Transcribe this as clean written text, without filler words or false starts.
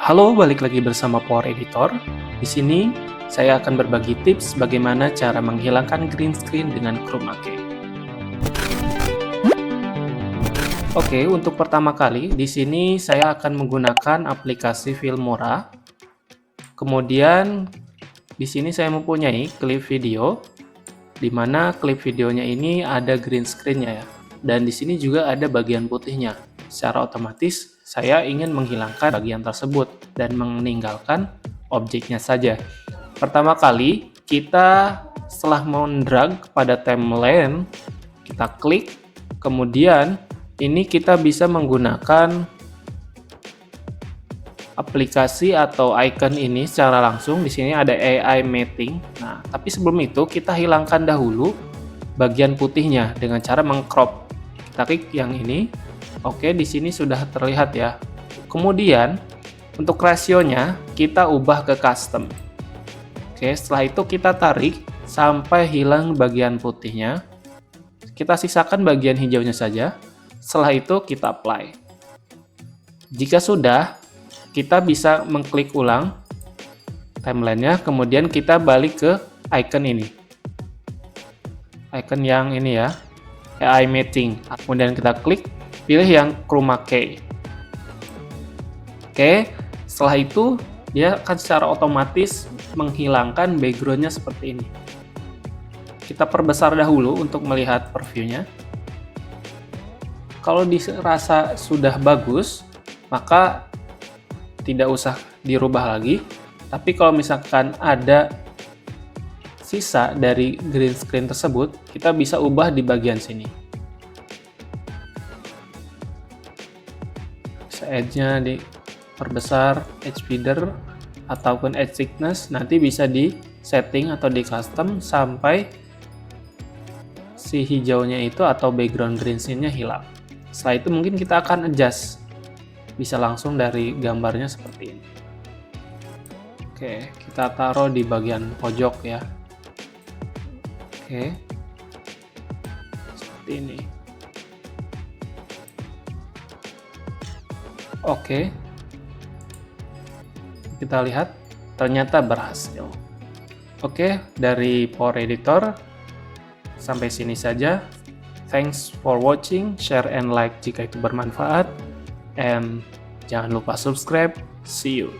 Halo, balik lagi bersama Power Editor. Di sini saya akan berbagi tips bagaimana cara menghilangkan green screen dengan chroma key. Oke, untuk pertama kali di sini saya akan menggunakan aplikasi Filmora. Kemudian di sini saya mempunyai klip video, di mana klip videonya ini ada green screen-nya ya. Dan di sini juga ada bagian putihnya. Secara otomatis saya ingin menghilangkan bagian tersebut dan meninggalkan objeknya saja. Pertama kali kita setelah mendrag kepada timeline, kita klik, kemudian ini kita bisa menggunakan aplikasi atau icon ini secara langsung. Di sini ada AI mapping. Nah, tapi sebelum itu kita hilangkan dahulu bagian putihnya dengan cara mengcrop. Kita klik yang ini. Oke, di sini sudah terlihat ya. Kemudian untuk rasionya kita ubah ke custom. Oke, setelah itu kita tarik sampai hilang bagian putihnya. Kita sisakan bagian hijaunya saja. Setelah itu kita apply. Jika sudah, kita bisa mengklik ulang timelinenya, kemudian kita balik ke icon ini. Icon yang ini ya, AI mapping. Kemudian kita klik, pilih yang chroma key. Oke, setelah itu dia akan secara otomatis menghilangkan backgroundnya seperti ini. Kita perbesar dahulu untuk melihat previewnya. Kalau dirasa sudah bagus, maka tidak usah dirubah lagi. Tapi kalau misalkan ada sisa dari green screen tersebut, kita bisa ubah di bagian sini. Edge-nya diperbesar, edge feeder ataupun edge thickness nanti bisa di setting atau di custom sampai si hijaunya itu atau background green screen-nya hilang. Setelah itu mungkin kita akan adjust, bisa langsung dari gambarnya seperti ini. Oke, kita taruh di bagian pojok ya. Oke, seperti ini. Oke, kita lihat ternyata berhasil. Oke, dari Power Editor sampai sini saja. Thanks for watching, share and like jika itu bermanfaat, and jangan lupa subscribe. See you.